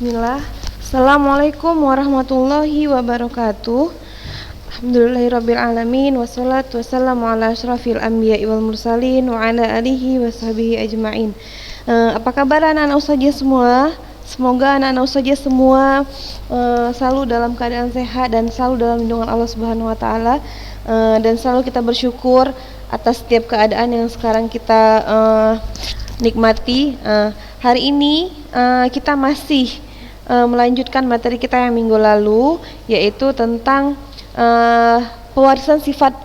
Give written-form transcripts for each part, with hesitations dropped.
Bismillah. Assalamualaikum warahmatullahi wabarakatuh. Alhamdulillahirrabbilalamin. Wassalatu wassalamu ala asyrafil anbiya'i wal mursalin wa ala alihi wa sahbihi ajma'in. Apa kabar anak-anak ustazah semua? Semoga anak-anak ustazah semua selalu dalam keadaan sehat dan selalu dalam lindungan Allah Subhanahu wa taala, dan selalu kita bersyukur atas setiap keadaan yang sekarang kita nikmati. Hari ini kita masih melanjutkan materi kita yang minggu lalu, yaitu tentang pewarisan sifat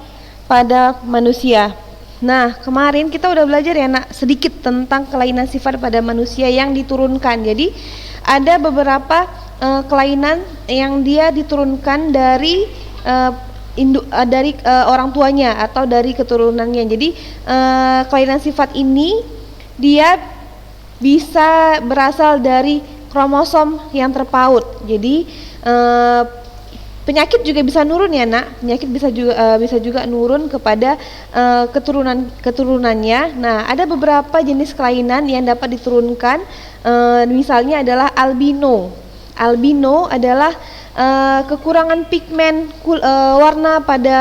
pada manusia. Nah, kemarin kita udah belajar ya nak, sedikit tentang kelainan sifat pada manusia yang diturunkan. Jadi ada beberapa kelainan yang dia diturunkan dari orang tuanya atau dari keturunannya. Jadi kelainan sifat ini dia bisa berasal dari kromosom yang terpaut. Jadi penyakit juga bisa nurun ya nak. Penyakit bisa juga nurun kepada keturunannya. Nah, ada beberapa jenis kelainan yang dapat diturunkan. Misalnya adalah albino. Albino adalah kekurangan pigmen warna pada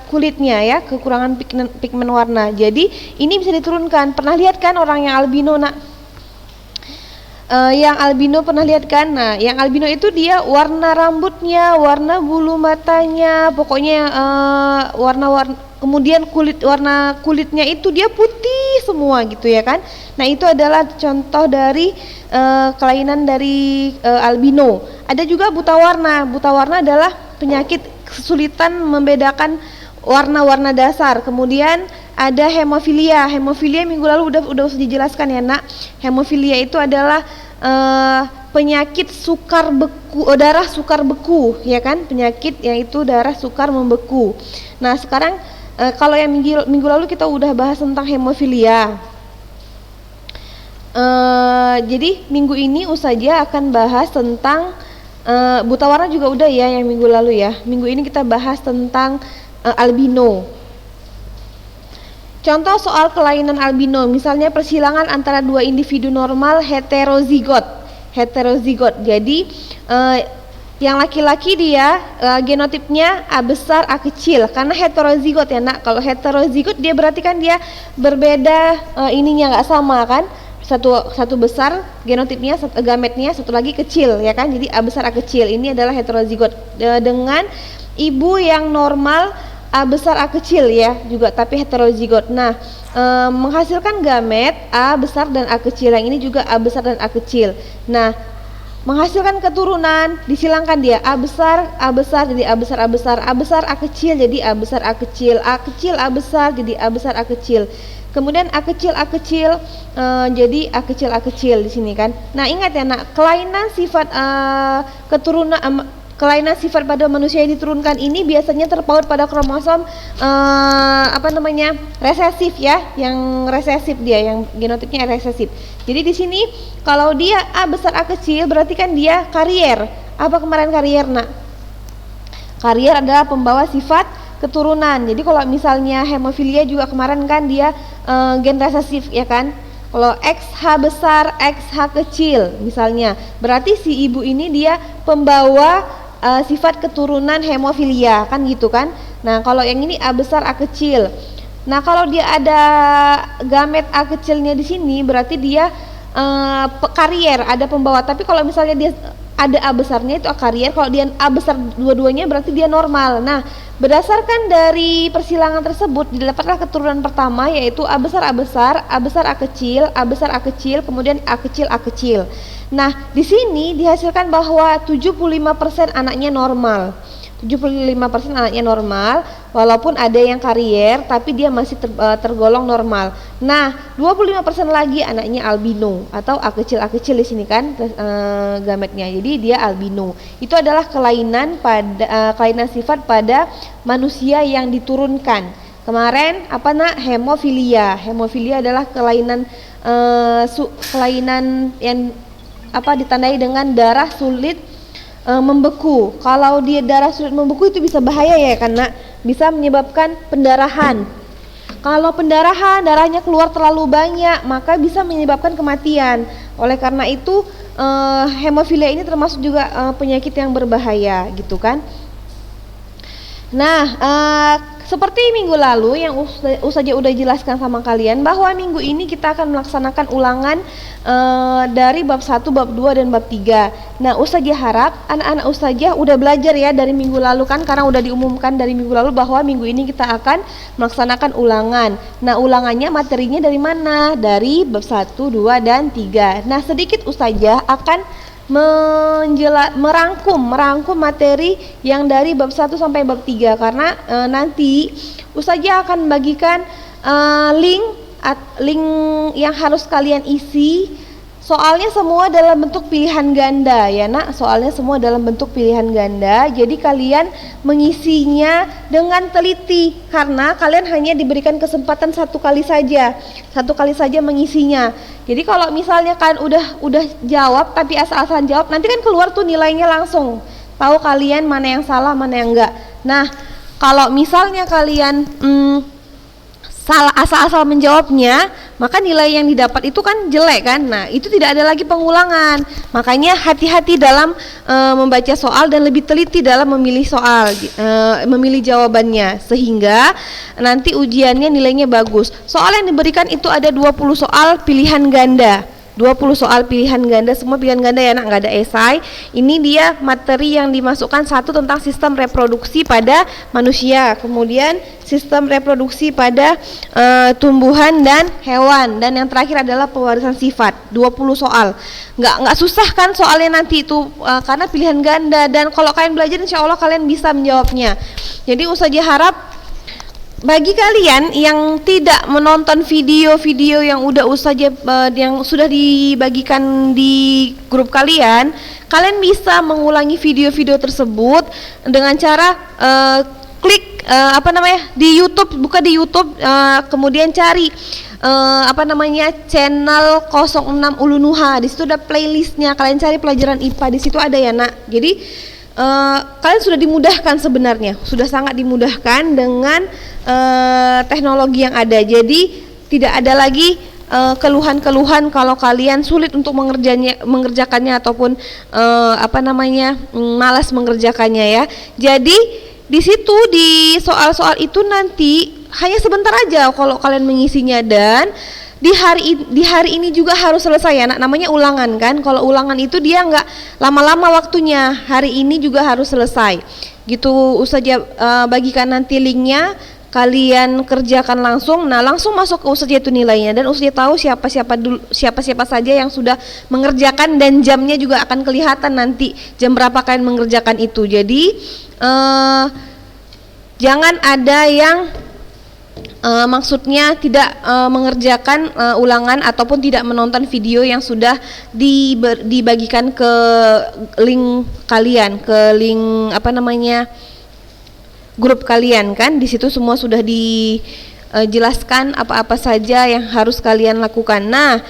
kulitnya ya, kekurangan pigmen warna. Jadi ini bisa diturunkan. Pernah lihat kan orang yang albino nak? Yang albino pernah lihat kan? Nah, yang albino itu dia warna rambutnya, warna bulu matanya, pokoknya warna-warna, kemudian warna kulitnya itu dia putih semua gitu ya kan? Nah, itu adalah contoh dari kelainan dari albino. Ada juga buta warna. Buta warna adalah penyakit kesulitan membedakan warna-warna dasar. Kemudian ada hemofilia. Hemofilia minggu lalu udah dijelaskan ya nak. Hemofilia itu adalah penyakit sukar beku, darah sukar beku ya kan, penyakit yaitu darah sukar membeku. Nah, sekarang kalau yang minggu lalu kita udah bahas tentang hemofilia. Jadi minggu ini ustazah akan bahas tentang buta warna juga udah ya yang minggu lalu ya. Minggu ini kita bahas tentang albino. Contoh soal kelainan albino, misalnya persilangan antara dua individu normal heterozigot. Jadi yang laki-laki dia genotipnya A besar A kecil karena heterozigot ya nak. Kalau heterozigot dia berarti kan dia berbeda, ininya nggak sama kan. Satu besar genotipnya, gametnya, satu lagi kecil ya kan. Jadi A besar A kecil ini adalah heterozigot, dengan ibu yang normal A besar A kecil ya juga, tapi heterozigot. Nah, menghasilkan gamet A besar dan A kecil, yang ini juga A besar dan A kecil. Nah, menghasilkan keturunan, disilangkan dia A besar jadi A besar A besar, A besar A kecil jadi A besar A kecil, A kecil A besar jadi A besar A kecil. Kemudian A kecil jadi A kecil A kecil di sini kan. Nah, ingat ya nak, kelainan sifat kelainan sifat pada manusia yang diturunkan ini biasanya terpaut pada kromosom resesif ya, yang resesif dia, yang genotipnya resesif. Jadi di sini kalau dia A besar A kecil berarti kan dia karier. Apa kemarin karier nak? Karier adalah pembawa sifat keturunan. Jadi kalau misalnya hemofilia juga kemarin kan dia gen resesif ya kan. Kalau XH besar, XH kecil misalnya, berarti si ibu ini dia pembawa sifat keturunan hemofilia kan gitu kan. Nah, kalau yang ini A besar A kecil. Nah, kalau dia ada gamet A kecilnya di sini berarti dia karier, ada pembawa. Tapi kalau misalnya dia ada A besarnya itu karier, kalau dia A besar dua-duanya berarti dia normal. Nah, berdasarkan dari persilangan tersebut didapatlah keturunan pertama, yaitu A besar A besar, A besar A kecil, A besar A kecil, kemudian A kecil A kecil. Nah, di sini dihasilkan bahwa 75% anaknya normal. 75% anaknya normal, walaupun ada yang karier tapi dia masih tergolong normal. Nah, 25% lagi anaknya albino atau A kecil di sini kan gametnya. Jadi dia albino. Itu adalah kelainan sifat pada manusia yang diturunkan. Kemarin apa nak? Hemofilia. Hemofilia adalah kelainan yang ditandai dengan darah sulit membeku. Kalau dia darah sulit membeku itu bisa bahaya ya, karena bisa menyebabkan pendarahan. Kalau pendarahan, darahnya keluar terlalu banyak, maka bisa menyebabkan kematian. Oleh karena itu hemofilia ini termasuk juga penyakit yang berbahaya gitu kan. Nah, seperti minggu lalu yang Ustazah udah jelaskan sama kalian, bahwa minggu ini kita akan melaksanakan ulangan dari bab 1, bab 2 dan bab 3. Nah, Ustazah harap anak-anak Ustazah udah belajar ya dari minggu lalu kan, karena udah diumumkan dari minggu lalu bahwa minggu ini kita akan melaksanakan ulangan. Nah, ulangannya materinya dari mana? Dari bab 1, 2 dan 3. Nah, sedikit Ustazah akan merangkum materi yang dari bab 1 sampai bab 3, karena nanti Ustazah akan bagikan link yang harus kalian isi. Soalnya semua dalam bentuk pilihan ganda ya nak, soalnya semua dalam bentuk pilihan ganda. Jadi kalian mengisinya dengan teliti, karena kalian hanya diberikan kesempatan satu kali saja mengisinya. Jadi kalau misalnya kalian udah jawab tapi asal-asalan jawab, nanti kan keluar tuh nilainya langsung, tahu kalian mana yang salah mana yang enggak. Nah, kalau misalnya kalian salah asal-asal menjawabnya, maka nilai yang didapat itu kan jelek kan. Nah, itu tidak ada lagi pengulangan. Makanya hati-hati dalam membaca soal dan lebih teliti dalam memilih soal, memilih jawabannya, sehingga nanti ujiannya nilainya bagus. Soal yang diberikan itu ada 20 soal pilihan ganda. 20 soal pilihan ganda, semua pilihan ganda ya nak, nggak ada esai. Ini dia materi yang dimasukkan, satu tentang sistem reproduksi pada manusia, kemudian sistem reproduksi pada tumbuhan dan hewan, dan yang terakhir adalah pewarisan sifat. 20 soal, nggak susah kan soalnya nanti itu, karena pilihan ganda, dan kalau kalian belajar insya Allah kalian bisa menjawabnya. Jadi Ustazah harap bagi kalian yang tidak menonton video-video yang yang sudah dibagikan di grup kalian bisa mengulangi video-video tersebut dengan cara klik di YouTube, buka di YouTube, kemudian cari channel 06 Ulunuha. Di situ ada playlistnya, kalian cari pelajaran IPA, di situ ada ya nak. Jadi kalian sudah dimudahkan, sebenarnya sudah sangat dimudahkan dengan teknologi yang ada. Jadi tidak ada lagi keluhan-keluhan kalau kalian sulit untuk mengerjakannya ataupun malas mengerjakannya ya. Jadi di situ di soal-soal itu nanti hanya sebentar aja kalau kalian mengisinya, dan di hari ini juga harus selesai ya nak, namanya ulangan kan. Kalau ulangan itu dia nggak lama-lama waktunya, hari ini juga harus selesai gitu. Ustazah bagikan nanti linknya, kalian kerjakan langsung. Nah, langsung masuk ke Ustazah itu nilainya, dan Ustazah tahu siapa saja yang sudah mengerjakan, dan jamnya juga akan kelihatan nanti jam berapa kalian mengerjakan itu. Jadi jangan ada yang maksudnya tidak mengerjakan ulangan ataupun tidak menonton video yang sudah dibagikan ke link kalian, ke link grup kalian kan. Di situ semua sudah dijelaskan apa-apa saja yang harus kalian lakukan. Nah,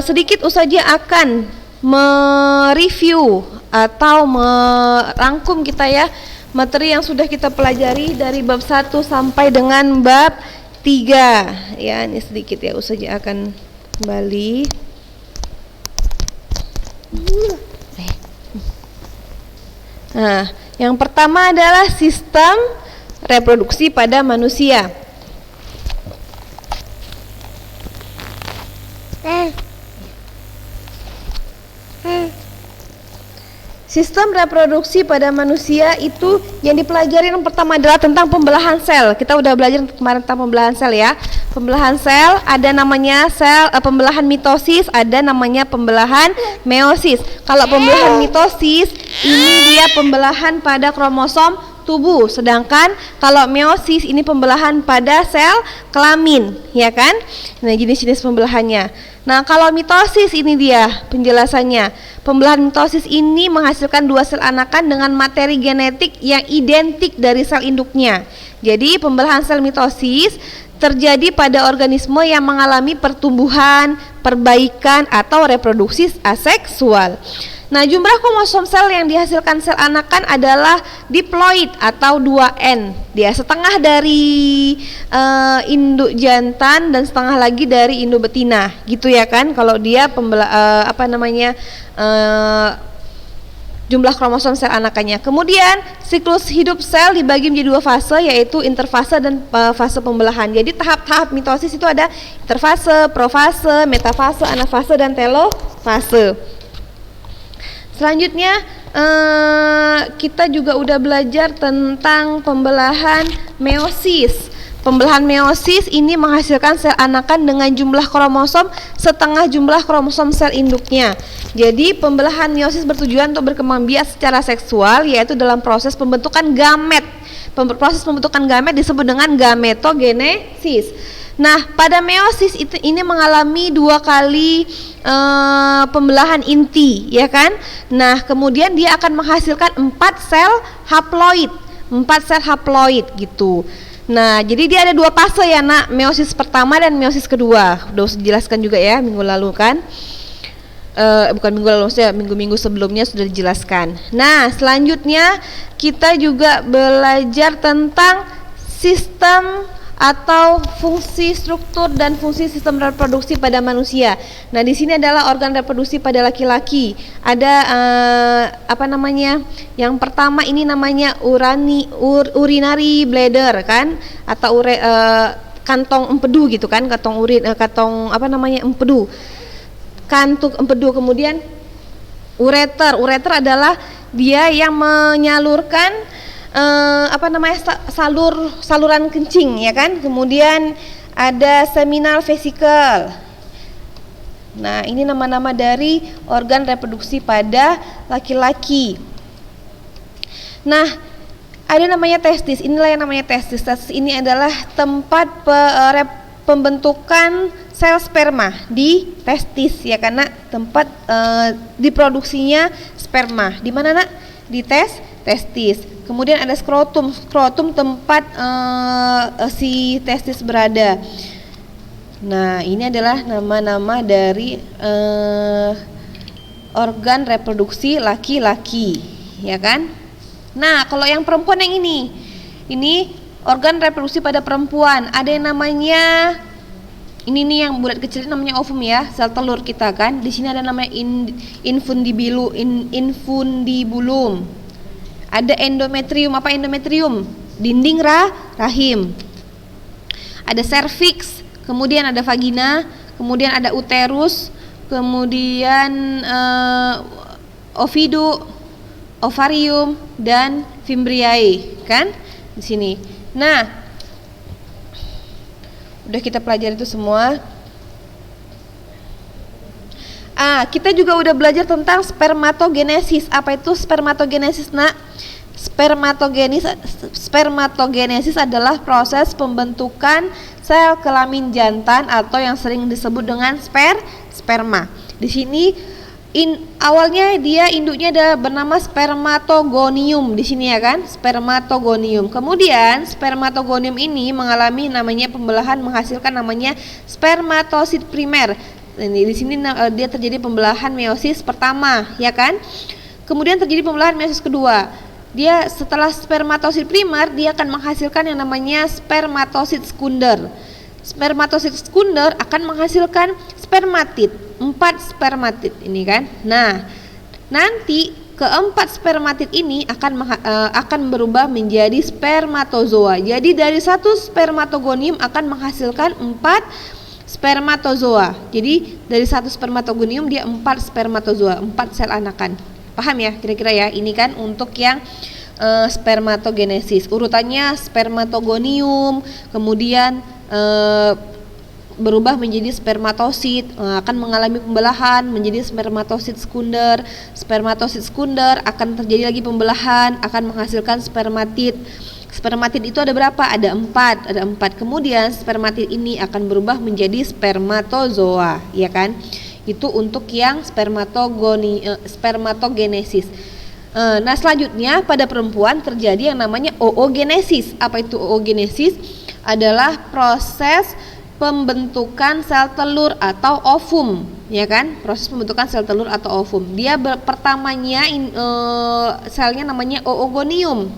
sedikit Ustazah akan mereview atau merangkum kita ya materi yang sudah kita pelajari dari bab 1 sampai dengan bab 3 ya. Ini sedikit ya, Ustazah akan kembali. Nah, yang pertama adalah sistem reproduksi pada manusia. Sistem reproduksi pada manusia itu yang dipelajari yang pertama adalah tentang pembelahan sel. Kita udah belajar kemarin tentang pembelahan sel ya. Pembelahan sel ada namanya pembelahan mitosis, ada namanya pembelahan meiosis. Kalau pembelahan mitosis ini dia pembelahan pada kromosom tubuh, sedangkan kalau meiosis ini pembelahan pada sel kelamin, ya kan? Nah, jenis-jenis pembelahannya. Nah, kalau mitosis ini dia penjelasannya. Pembelahan mitosis ini menghasilkan dua sel anakan dengan materi genetik yang identik dari sel induknya. Jadi pembelahan sel mitosis terjadi pada organisme yang mengalami pertumbuhan, perbaikan, atau reproduksi aseksual. Nah, jumlah kromosom sel yang dihasilkan sel anakan adalah diploid atau 2N. Dia setengah dari induk jantan dan setengah lagi dari induk betina, gitu ya kan? Kalau dia jumlah kromosom sel anakannya. Kemudian siklus hidup sel dibagi menjadi 2 fase, yaitu interfase dan fase pembelahan. Jadi tahap-tahap mitosis itu ada interfase, profase, metafase, anafase, dan telofase. Selanjutnya kita juga udah belajar tentang pembelahan meiosis. Pembelahan meiosis ini menghasilkan sel anakan dengan jumlah kromosom setengah jumlah kromosom sel induknya. Jadi pembelahan meiosis bertujuan untuk berkembang biak secara seksual, yaitu dalam proses pembentukan gamet. Proses pembentukan gamet disebut dengan gametogenesis. Nah, pada meiosis ini mengalami 2 kali pembelahan inti, ya kan? Nah, kemudian dia akan menghasilkan 4 sel haploid, 4 sel haploid gitu. Nah, jadi dia ada 2 fase ya nak, meiosis pertama dan meiosis kedua. Udah dijelaskan juga ya minggu lalu kan? Bukan minggu lalu, maksudnya minggu-minggu sebelumnya sudah dijelaskan. Nah, selanjutnya kita juga belajar tentang sistem atau fungsi struktur dan fungsi sistem reproduksi pada manusia. Nah, di sini adalah organ reproduksi pada laki-laki. Ada Yang pertama ini namanya urinary bladder kan, atau kantong empedu gitu kan, empedu. Kantung empedu. Kemudian ureter adalah dia yang menyalurkan saluran kencing ya kan. Kemudian ada seminal vesicle. Nah, ini nama-nama dari organ reproduksi pada laki-laki. Nah, ada namanya testis. Inilah yang namanya testis. Testis ini adalah tempat pembentukan sel sperma di testis ya, karena tempat diproduksinya sperma. Di mana nak? Di testis. Kemudian ada skrotum. Skrotum tempat si testis berada. Nah, ini adalah nama-nama dari organ reproduksi laki-laki, ya kan? Nah, kalau yang perempuan yang ini organ reproduksi pada perempuan. Ada yang namanya ini nih yang bulat kecil namanya ovum ya, sel telur kita kan. Di sini ada namanya infundibulum. Ada endometrium. Apa endometrium? Dinding rahim. Ada serviks, kemudian ada vagina, kemudian ada uterus, kemudian ovidu, ovarium, dan fimbriae kan di sini. Nah, udah kita pelajari itu semua. Kita juga udah belajar tentang spermatogenesis. Apa itu spermatogenesis nak? Spermatogenesis adalah proses pembentukan sel kelamin jantan atau yang sering disebut dengan sperma. Di sini awalnya dia induknya ada bernama spermatogonium di sini ya kan, spermatogonium. Kemudian spermatogonium ini mengalami namanya pembelahan menghasilkan namanya spermatosit primer. Di sini dia terjadi pembelahan meiosis pertama, ya kan? Kemudian terjadi pembelahan meiosis kedua. Dia setelah spermatosit primer dia akan menghasilkan yang namanya spermatosit sekunder. Spermatosit sekunder akan menghasilkan spermatid, 4 spermatid ini kan. Nah, nanti keempat spermatid ini akan berubah menjadi spermatozoa. Jadi dari satu spermatogonium akan menghasilkan 4 spermatozoa. Jadi dari satu spermatogonium dia 4 spermatozoa, 4 sel anakan. Paham ya kira-kira ya? Ini kan untuk yang spermatogenesis. Urutannya spermatogonium, kemudian berubah menjadi spermatosit, akan mengalami pembelahan menjadi spermatosit sekunder. Spermatosit sekunder akan terjadi lagi pembelahan, akan menghasilkan spermatid. Spermatid itu ada berapa? Ada 4. Kemudian spermatid ini akan berubah menjadi spermatozoa, ya kan? Itu untuk yang spermatogenesis. Nah, selanjutnya pada perempuan terjadi yang namanya oogenesis. Apa itu oogenesis? adalah proses pembentukan sel telur atau ovum, ya kan? Proses pembentukan sel telur atau ovum. Dia pertamanya selnya namanya oogonium.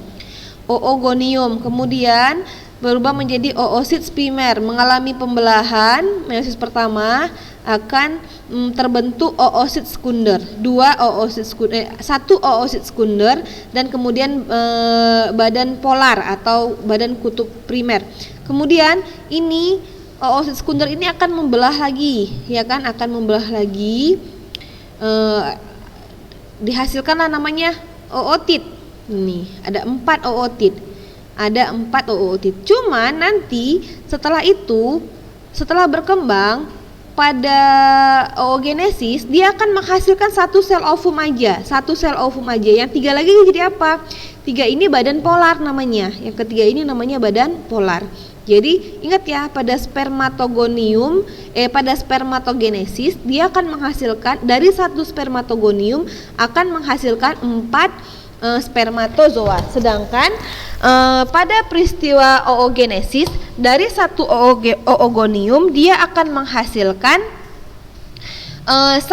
Oogonium. Kemudian berubah menjadi oosit primer, mengalami pembelahan meiosis pertama akan terbentuk oosit sekunder, satu oosit sekunder dan kemudian badan polar atau badan kutub primer. Kemudian ini oosit sekunder ini akan membelah lagi, ya kan? Akan membelah lagi, dihasilkanlah namanya ootit. Nih ada 4 ootit. Ada 4 ootit. Cuma nanti setelah itu, setelah berkembang pada oogenesis, dia akan menghasilkan satu sel ovum aja, Yang 3 lagi jadi apa? 3 ini badan polar namanya. Yang ketiga ini namanya badan polar. Jadi ingat ya, pada spermatogenesis dia akan menghasilkan dari satu spermatogonium akan menghasilkan 4 spermatozoa. Sedangkan pada peristiwa oogenesis dari satu oogonium dia akan menghasilkan 1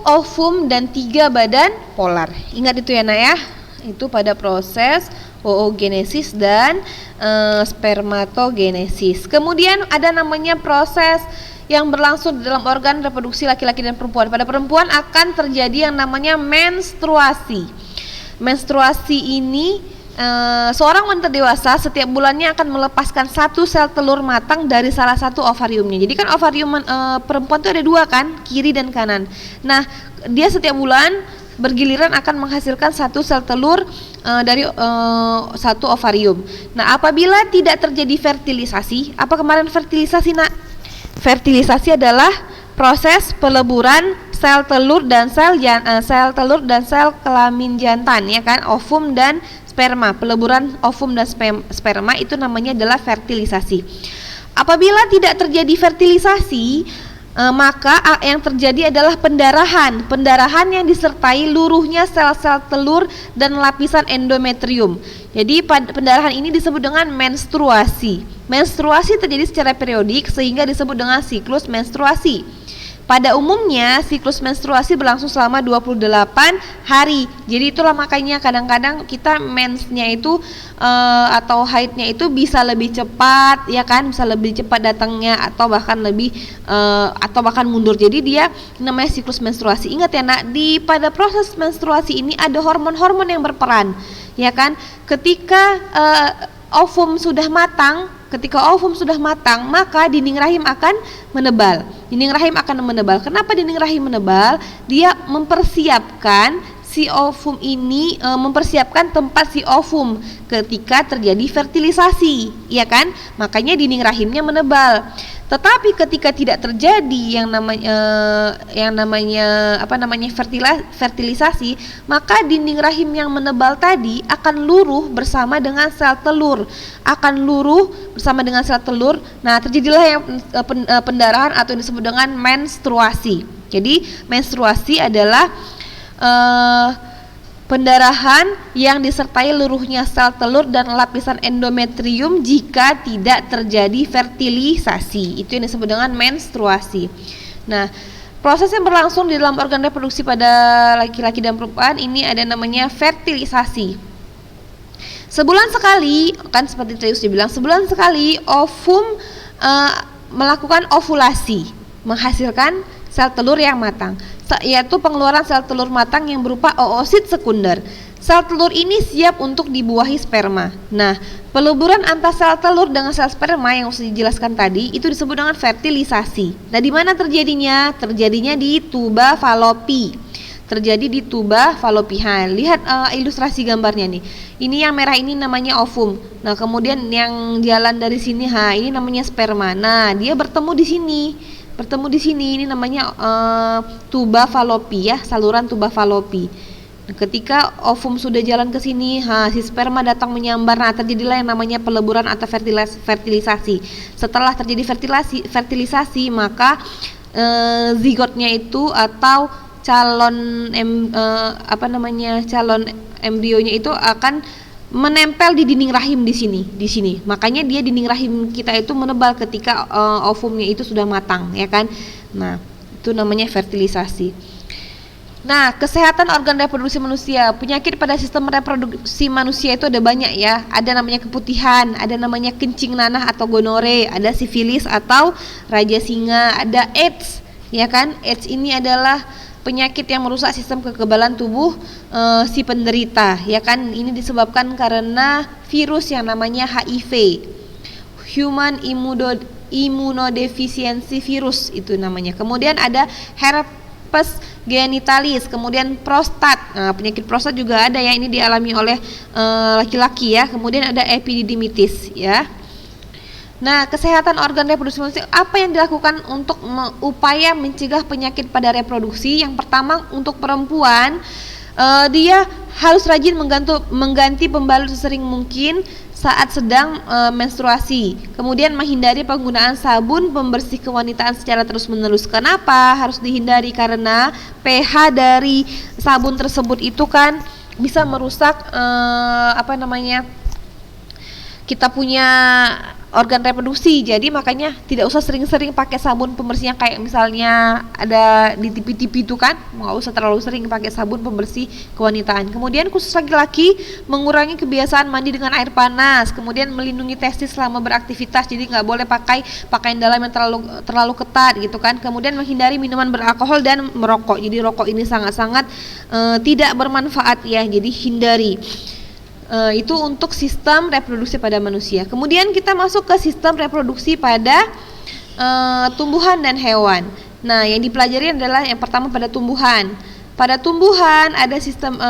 ovum dan 3 badan polar. Ingat itu ya nak ya. Itu pada proses oogenesis dan spermatogenesis. Kemudian ada namanya proses yang berlangsung dalam organ reproduksi laki-laki dan perempuan. Pada perempuan akan terjadi yang namanya menstruasi. Menstruasi ini seorang wanita dewasa setiap bulannya akan melepaskan 1 sel telur matang dari salah satu ovariumnya. Jadi kan ovarium perempuan itu ada 2 kan, kiri dan kanan. Nah, dia setiap bulan bergiliran akan menghasilkan 1 sel telur dari 1 ovarium. Nah, apabila tidak terjadi fertilisasi, apa kemarin fertilisasi nak? Fertilisasi adalah proses peleburan sel telur dan sel kelamin jantan, ya kan, ovum dan sperma. Peleburan ovum dan sperma itu namanya adalah fertilisasi. Apabila tidak terjadi fertilisasi, maka yang terjadi adalah pendarahan yang disertai luruhnya sel-sel telur dan lapisan endometrium. Jadi pendarahan ini disebut dengan menstruasi. Menstruasi terjadi secara periodik sehingga disebut dengan siklus menstruasi. Pada umumnya siklus menstruasi berlangsung selama 28 hari. Jadi itulah makanya kadang-kadang kita mensnya itu atau haidnya itu bisa lebih cepat, ya kan, bisa lebih cepat datangnya atau bahkan mundur. Jadi dia namanya siklus menstruasi. Ingat ya nak, pada proses menstruasi ini ada hormon-hormon yang berperan, ya kan. Ketika ovum sudah matang, maka dinding rahim akan menebal. Kenapa dinding rahim menebal? Dia mempersiapkan si ovum ini, mempersiapkan tempat si ovum ketika terjadi fertilisasi, ya kan? Makanya dinding rahimnya menebal. Tetapi ketika tidak terjadi yang namanya fertilisasi, maka dinding rahim yang menebal tadi akan luruh bersama dengan sel telur. Nah, terjadilah yang pendarahan atau disebut dengan menstruasi. Jadi menstruasi adalah pendarahan yang disertai luruhnya sel telur dan lapisan endometrium jika tidak terjadi fertilisasi. Itu yang disebut dengan menstruasi. Nah, proses yang berlangsung di dalam organ reproduksi pada laki-laki dan perempuan ini ada namanya fertilisasi. Sebulan sekali, kan seperti tadi dibilang, sebulan sekali ovum melakukan ovulasi, menghasilkan sel telur yang matang, yaitu pengeluaran sel telur matang yang berupa oosit sekunder. Sel telur ini siap untuk dibuahi sperma. Nah, peleburan antara sel telur dengan sel sperma yang sudah dijelaskan tadi itu disebut dengan fertilisasi. Nah, di mana terjadinya? Terjadinya di tuba falopi. Lihat ilustrasi gambarnya nih. Ini yang merah ini namanya ovum. Nah, kemudian yang jalan dari sini, ini namanya sperma. Nah, dia bertemu di sini. Ini namanya tuba falopi, ya, saluran tuba falopi. Nah, ketika ovum sudah jalan ke sini, si sperma datang menyambar. Nah, terjadilah yang namanya peleburan atau fertilisasi. Setelah terjadi fertilisasi, maka zigotnya itu atau calon embrionya itu akan menempel di dinding rahim di sini. Makanya dia dinding rahim kita itu menebal ketika ovumnya itu sudah matang, ya kan? Nah, itu namanya fertilisasi. Nah, kesehatan organ reproduksi manusia, penyakit pada sistem reproduksi manusia itu ada banyak ya. Ada namanya keputihan, ada namanya kencing nanah atau gonore, ada sifilis atau raja singa, ada AIDS, ya kan? AIDS ini adalah penyakit yang merusak sistem kekebalan tubuh si penderita, ya kan? Ini disebabkan karena virus yang namanya HIV, Human Immunodeficiency Virus itu namanya. Kemudian ada herpes genitalis, kemudian prostat. Nah, penyakit prostat juga ada ya, ini dialami oleh laki-laki ya. Kemudian ada epididymitis ya. Nah, kesehatan organ reproduksi manusia, apa yang dilakukan untuk upaya mencegah penyakit pada reproduksi? Yang pertama, untuk perempuan, dia harus rajin mengganti pembalut sesering mungkin saat sedang menstruasi. Kemudian menghindari penggunaan sabun pembersih kewanitaan secara terus-menerus. Kenapa harus dihindari? Karena pH dari sabun tersebut itu kan bisa merusak kita punya organ reproduksi. Jadi makanya tidak usah sering-sering pakai sabun pembersih yang kayak misalnya ada di TV-TV itu kan, nggak usah terlalu sering pakai sabun pembersih kewanitaan. Kemudian khusus laki-laki, mengurangi kebiasaan mandi dengan air panas, kemudian melindungi testis selama beraktivitas, jadi nggak boleh pakai pakaian dalam yang terlalu ketat gitu kan. Kemudian menghindari minuman beralkohol dan merokok. Jadi rokok ini sangat-sangat tidak bermanfaat ya, jadi hindari. Itu untuk sistem reproduksi pada manusia. Kemudian kita masuk ke sistem reproduksi pada tumbuhan dan hewan. Nah, yang dipelajari adalah yang pertama pada tumbuhan. Pada tumbuhan ada sistem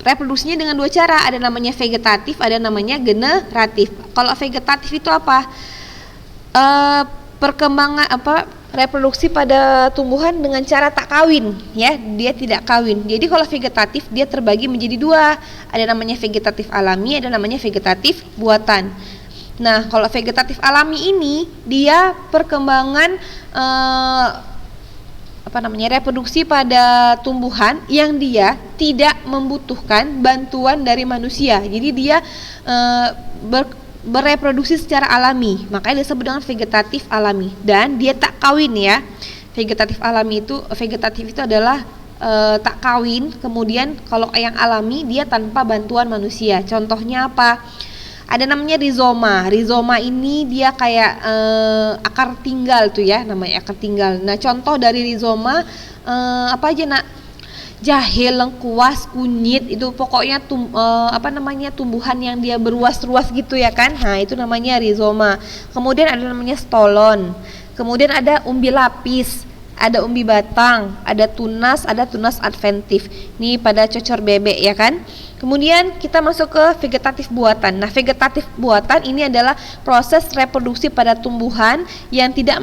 reproduksinya dengan dua cara, ada namanya vegetatif, ada namanya generatif. Kalau vegetatif itu apa? Reproduksi pada tumbuhan dengan cara tak kawin ya, dia tidak kawin. Jadi kalau vegetatif dia terbagi menjadi dua, ada namanya vegetatif alami, ada namanya vegetatif buatan. Nah, kalau vegetatif alami ini dia perkembangan reproduksi pada tumbuhan yang dia tidak membutuhkan bantuan dari manusia. Jadi dia bereproduksi secara alami, makanya disebut dengan vegetatif alami, dan dia tak kawin ya. Vegetatif itu adalah tak kawin. Kemudian kalau yang alami dia tanpa bantuan manusia. Contohnya apa? Ada namanya rizoma. Rizoma ini dia kayak akar tinggal tuh ya, namanya akar tinggal. Nah, contoh dari rizoma apa aja nak? Jahe, lengkuas, kunyit, itu pokoknya tumbuhan yang dia beruas-ruas gitu ya kan. Nah, itu namanya rizoma. Kemudian ada namanya stolon. Kemudian ada umbi lapis, ada umbi batang, ada tunas adventif. Ini pada cocor bebek ya kan. Kemudian kita masuk ke vegetatif buatan. Nah, vegetatif buatan ini adalah proses reproduksi pada tumbuhan yang tidak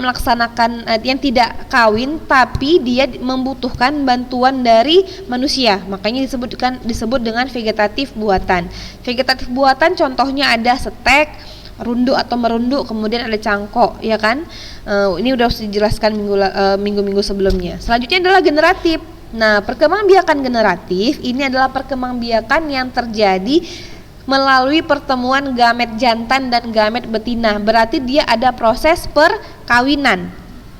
yang tidak kawin, tapi dia membutuhkan bantuan dari manusia. Makanya disebut dengan vegetatif buatan. Vegetatif buatan contohnya ada setek, runduk atau merunduk, kemudian ada cangkok, ya kan? Ini udah dijelaskan minggu-minggu sebelumnya. Selanjutnya adalah generatif. Nah, perkembangbiakan generatif ini adalah perkembangbiakan yang terjadi melalui pertemuan gamet jantan dan gamet betina. Berarti dia ada proses perkawinan.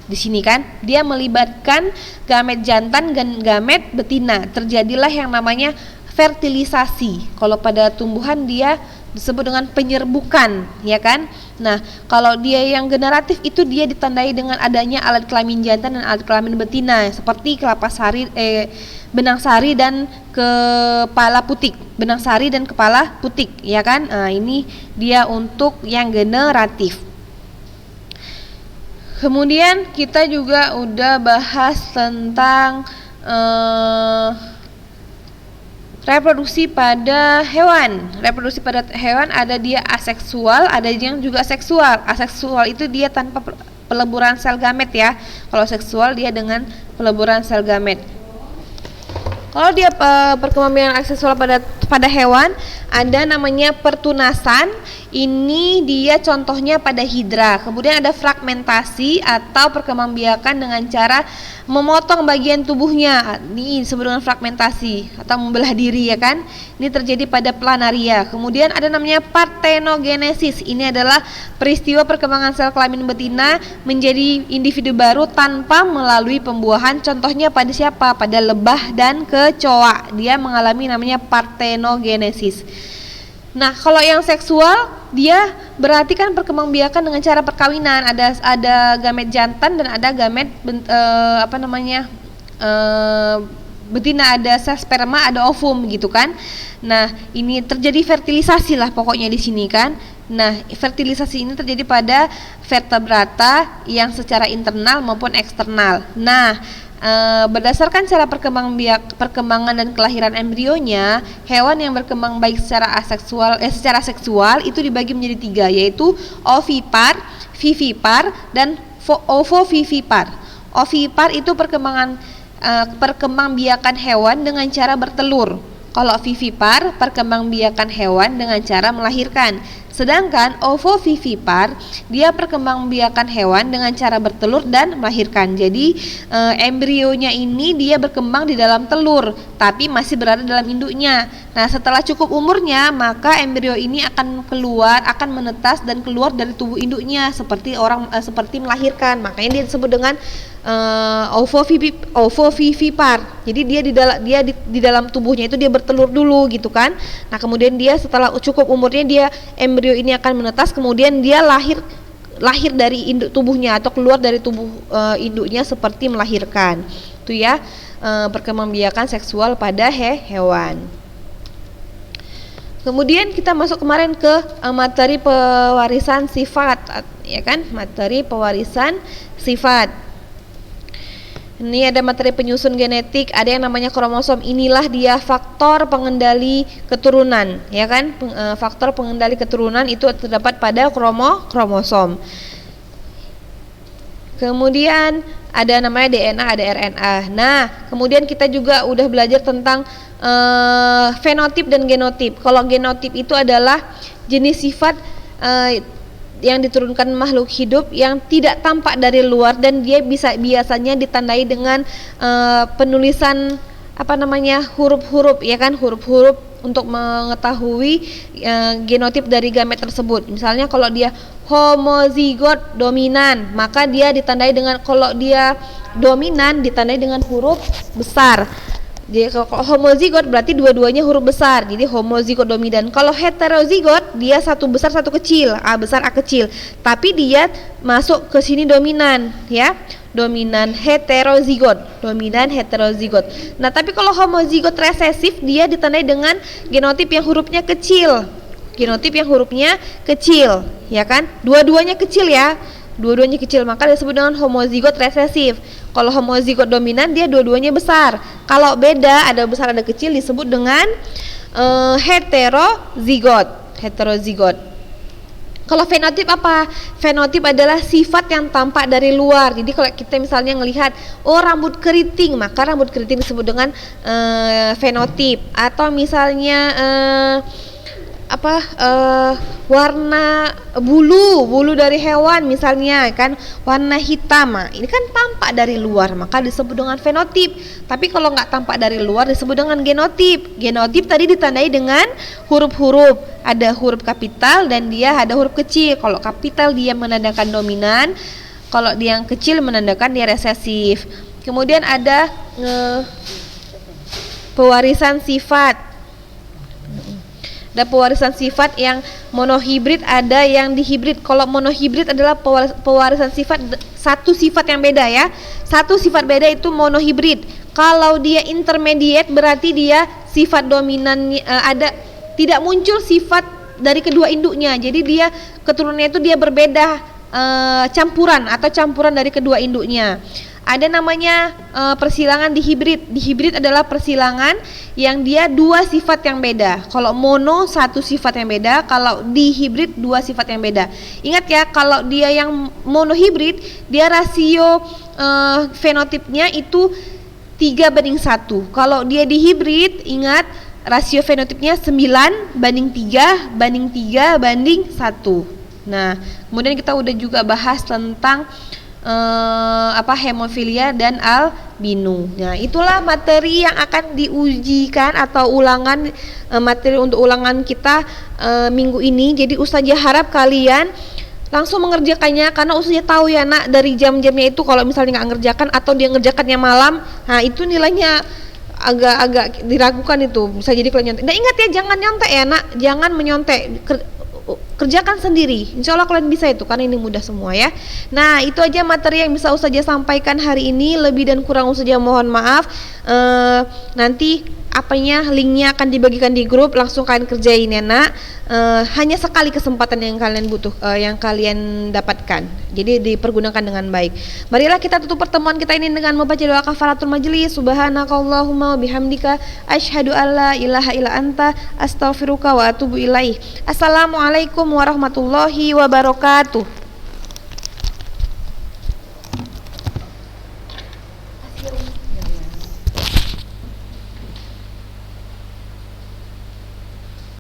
Di sini kan, dia melibatkan gamet jantan dan gamet betina. Terjadilah yang namanya fertilisasi. Kalau pada tumbuhan dia disebut dengan penyerbukan, ya kan? Nah, kalau dia yang generatif itu dia ditandai dengan adanya alat kelamin jantan dan alat kelamin betina, seperti benang sari dan kepala putik. Benang sari dan kepala putik, ya kan? Nah, ini dia untuk yang generatif. Kemudian kita juga udah bahas tentang reproduksi pada hewan. Reproduksi pada hewan ada dia aseksual, ada yang juga seksual. Aseksual itu dia tanpa peleburan sel gamet ya. Kalau seksual dia dengan peleburan sel gamet. Kalau dia perkembangbiakan aseksual pada pada hewan ada namanya pertunasan. Ini dia contohnya pada hidra. Kemudian ada fragmentasi atau perkembangbiakan dengan cara memotong bagian tubuhnya. Ini disebut dengan fragmentasi atau membelah diri, ya kan? Ini terjadi pada planaria. Kemudian ada namanya parthenogenesis. Ini adalah peristiwa perkembangan sel kelamin betina menjadi individu baru tanpa melalui pembuahan. Contohnya pada siapa? Pada lebah dan kecoa. Dia mengalami namanya parthenogenesis. Nah, kalau yang seksual dia berarti kan perkembangbiakan dengan cara perkawinan. Ada gamet jantan dan ada gamet betina, ada sel sperma, ada ovum gitu kan. Nah, ini terjadi fertilisasi lah pokoknya di sini kan. Nah, fertilisasi ini terjadi pada vertebrata yang secara internal maupun eksternal. Nah, berdasarkan cara perkembangan dan kelahiran embrionya, hewan yang berkembang baik secara seksual itu dibagi menjadi 3, yaitu ovipar, vivipar, dan ovovivipar. Ovipar itu perkembangbiakan hewan dengan cara bertelur. Kalau vivipar, perkembangbiakan hewan dengan cara melahirkan. Sedangkan ovovivipar, dia perkembangbiakan hewan dengan cara bertelur dan melahirkan. Jadi embrionya ini dia berkembang di dalam telur, tapi masih berada dalam induknya. Nah, setelah cukup umurnya, maka embrio ini akan menetas dan keluar dari tubuh induknya seperti melahirkan. Makanya dia disebut dengan ovovivipar. Jadi dia di dalam tubuhnya itu dia bertelur dulu gitu kan. Nah, kemudian dia setelah cukup umurnya, embrio ini akan menetas, kemudian dia lahir dari induk tubuhnya atau keluar dari tubuh induknya seperti melahirkan. Itu ya perkembangbiakan seksual pada hewan. Kemudian kita masuk kemarin ke materi pewarisan sifat, ya kan? Materi pewarisan sifat. Ini ada materi penyusun genetik, ada yang namanya kromosom. Inilah dia faktor pengendali keturunan, ya kan? Faktor pengendali keturunan itu terdapat pada kromosom. Kemudian ada namanya DNA, ada RNA. Nah, kemudian kita juga udah belajar tentang fenotip dan genotip. Kalau genotip itu adalah jenis sifat yang diturunkan makhluk hidup yang tidak tampak dari luar, dan dia biasanya ditandai dengan penulisan huruf-huruf, ya kan, huruf-huruf untuk mengetahui genotip dari gamet tersebut. Misalnya kalau dia homozigot dominan, maka dia ditandai dengan, kalau dia dominan ditandai dengan huruf besar. Jadi kalau homozigot berarti dua-duanya huruf besar, jadi homozigot dominan. Kalau heterozigot dia satu besar satu kecil, A besar A kecil, tapi dia masuk ke sini dominan, ya, dominan heterozigot. Nah, tapi kalau homozigot resesif dia ditandai dengan genotip yang hurufnya kecil, ya kan, dua-duanya kecil, maka disebut dengan homozigot resesif. Kalau homozigot dominan dia dua-duanya besar. Kalau beda, ada besar ada kecil, disebut dengan heterozigot. Kalau fenotip apa? Fenotip adalah sifat yang tampak dari luar. Jadi kalau kita misalnya ngelihat, rambut keriting, maka rambut keriting disebut dengan fenotip. Atau misalnya warna bulu dari hewan misalnya kan warna hitam, ini kan tampak dari luar, maka disebut dengan fenotip. Tapi kalau nggak tampak dari luar disebut dengan genotip. Genotip tadi ditandai dengan huruf-huruf, ada huruf kapital dan dia ada huruf kecil. Kalau kapital dia menandakan dominan, kalau dia yang kecil menandakan dia resesif. Kemudian ada pewarisan sifat. Ada pewarisan sifat yang monohibrid, ada yang dihibrid. Kalau monohibrid adalah pewarisan sifat satu sifat yang beda, ya. Satu sifat beda itu monohibrid. Kalau dia intermediate berarti dia sifat dominan tidak muncul sifat dari kedua induknya. Jadi dia keturunannya itu dia berbeda, campuran dari kedua induknya. Ada namanya persilangan dihibrid. Dihibrid adalah persilangan yang dia dua sifat yang beda. Kalau mono satu sifat yang beda, kalau dihibrid dua sifat yang beda. Ingat ya, kalau dia yang monohibrid, dia rasio fenotipnya itu 3:1. Kalau dia dihibrid, ingat rasio fenotipnya 9:3:3:1. Nah, kemudian kita udah juga bahas tentang hemofilia dan albino. Nah, itulah materi yang akan diujikan atau ulangan, materi untuk ulangan kita minggu ini. Jadi Ustazah harap kalian langsung mengerjakannya, karena Ustazah tahu ya nak, dari jam-jamnya itu kalau misalnya nggak ngerjakan atau dia ngerjakannya malam, nah itu nilainya agak diragukan, itu bisa jadi kalian nyontek. Nah ingat ya, jangan nyontek ya nak, jangan menyontek, kerjakan sendiri, insya Allah kalian bisa itu, karena ini mudah semua ya. Nah itu aja materi yang bisa Ustazah sampaikan hari ini, lebih dan kurang Ustazah mohon maaf. Nanti linknya akan dibagikan di grup, langsung kalian kerjain ya nak. Hanya sekali kesempatan yang kalian butuh, yang kalian dapatkan, jadi dipergunakan dengan baik. Marilah kita tutup pertemuan kita ini dengan membaca doa kafaratul majelis. Subhanakallahumma bihamdika asyhadu alla ilaha illa anta astaghfiruka wa atubu ilaih. Assalamualaikum warahmatullahi wabarakatuh.